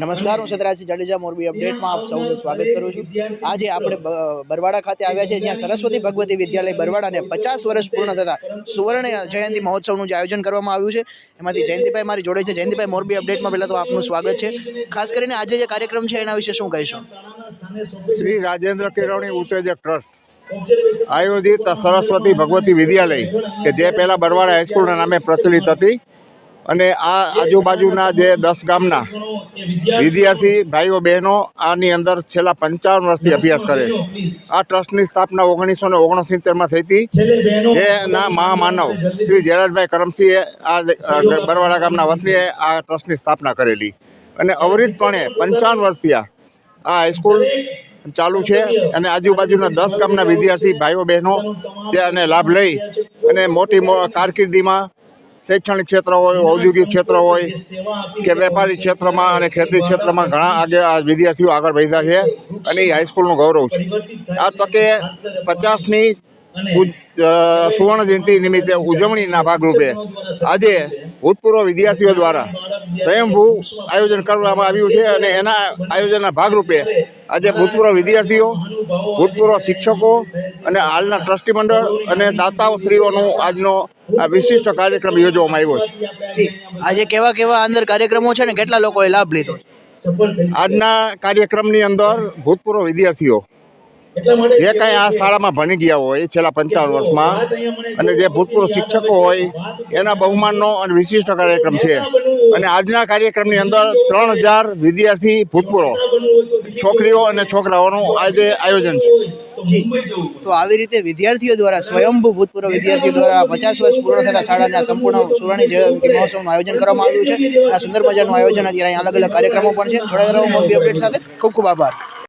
નમસ્કાર, હું સદરાજસિંહ જાડેજા મોરબી અપડેટમાં આપ સૌનું સ્વાગત કરું છું। આજે આપણે બરવાડા ખાતે આવ્યા છે, જ્યાં સરસ્વતી ભગવતી વિદ્યાલય બરવાડાને 50 વર્ષ પૂર્ણ થતા સુવર્ણ જયંતિ મહોત્સવનું જે આયોજન કરવામાં આવ્યું છે, એમાંથી જયંતિભાઈ મારી જોડે છે। જયંતિભાઈ, મોરબી અપડેટમાં પહેલાં તો આપનું સ્વાગત છે। ખાસ કરીને આજે જે કાર્યક્રમ છે એના વિશે શું કહીશું? શ્રી રાજેન્દ્ર કેળવણી ઉત્તેજક ટ્રસ્ટ આયોજિત સરસ્વતી ભગવતી વિદ્યાલય કે જે પહેલાં બરવાડા હાઈસ્કૂલના નામે પ્રચલિત હતી અને આ આજુબાજુના જે 10 ગામના વિદ્યાર્થી ભાઈઓ બહેનો આની અંદર છેલ્લા 55 વર્ષથી અભ્યાસ કરે છે। આ ટ્રસ્ટની સ્થાપના 1969માં થઈ હતી, જેના મહામાનવ શ્રી જયરાજભાઈ કરમસિંહે આ બરવાડા ગામના વતનીએ આ ટ્રસ્ટની સ્થાપના કરેલી અને અવિરતપણે 55 વર્ષથી આ હાઈસ્કૂલ ચાલુ છે અને આજુબાજુના 10 ગામના વિદ્યાર્થી ભાઈઓ બહેનો તેને લાભ લઈ અને મોટી કારકિર્દીમાં શૈક્ષણિક ક્ષેત્ર હોય, ઔદ્યોગિક ક્ષેત્ર હોય કે વેપારી ક્ષેત્રમાં અને ખેતી ક્ષેત્રમાં ઘણા આ વિદ્યાર્થીઓ આગળ વધ્યા છે અને એ હાઈસ્કૂલનું ગૌરવ છે। આ તકે 50મી સુવર્ણ જયંતિ નિમિત્તે ઉજવણીના ભાગરૂપે આજે ભૂતપૂર્વ વિદ્યાર્થીઓ દ્વારા સ્વયંભૂ આયોજન કરવામાં આવ્યું છે અને એના આયોજનના ભાગરૂપે આજે ભૂતપૂર્વ વિદ્યાર્થીઓ, ભૂતપૂર્વ શિક્ષકો અને હાલના ટ્રસ્ટી મંડળ અને દાતાઓશ્રીઓનો આજનો આ વિશિષ્ટ કાર્યક્રમ યોજવામાં આવ્યો છે। આજે કેવા કેવા અંદર કાર્યક્રમો છે ને કેટલા લોકોએ લાભ લીધો? આજના કાર્યક્રમની અંદર ભૂતપૂર્વ વિદ્યાર્થીઓ જે કાંઈ આ શાળામાં ભણી ગયા હોય છેલ્લા 55 વર્ષમાં અને જે ભૂતપૂર્વ શિક્ષકો હોય એના બહુમાનનો અને વિશિષ્ટ કાર્યક્રમ છે અને આજના કાર્યક્રમની અંદર 3000 વિદ્યાર્થી ભૂતપૂર્વ છોકરીઓ અને છોકરાઓનું આજે આયોજન છે। તો આવી રીતે વિદ્યાર્થીઓ દ્વારા સ્વયંભૂ ભૂતપૂર્વ વિદ્યાર્થીઓ દ્વારા 50 વર્ષ પૂર્ણ થતા શાળાના સંપૂર્ણ સુવર્ણ જયંતિ મહોત્સવનું આયોજન કરવામાં આવ્યું છે। આ સુંદર મજાનું આયોજન અત્યારે અહીં અલગ અલગ કાર્યક્રમો પણ છે। જોડાયેલા રહો મોરબી અપડેટ સાથે। ખૂબ ખૂબ આભાર।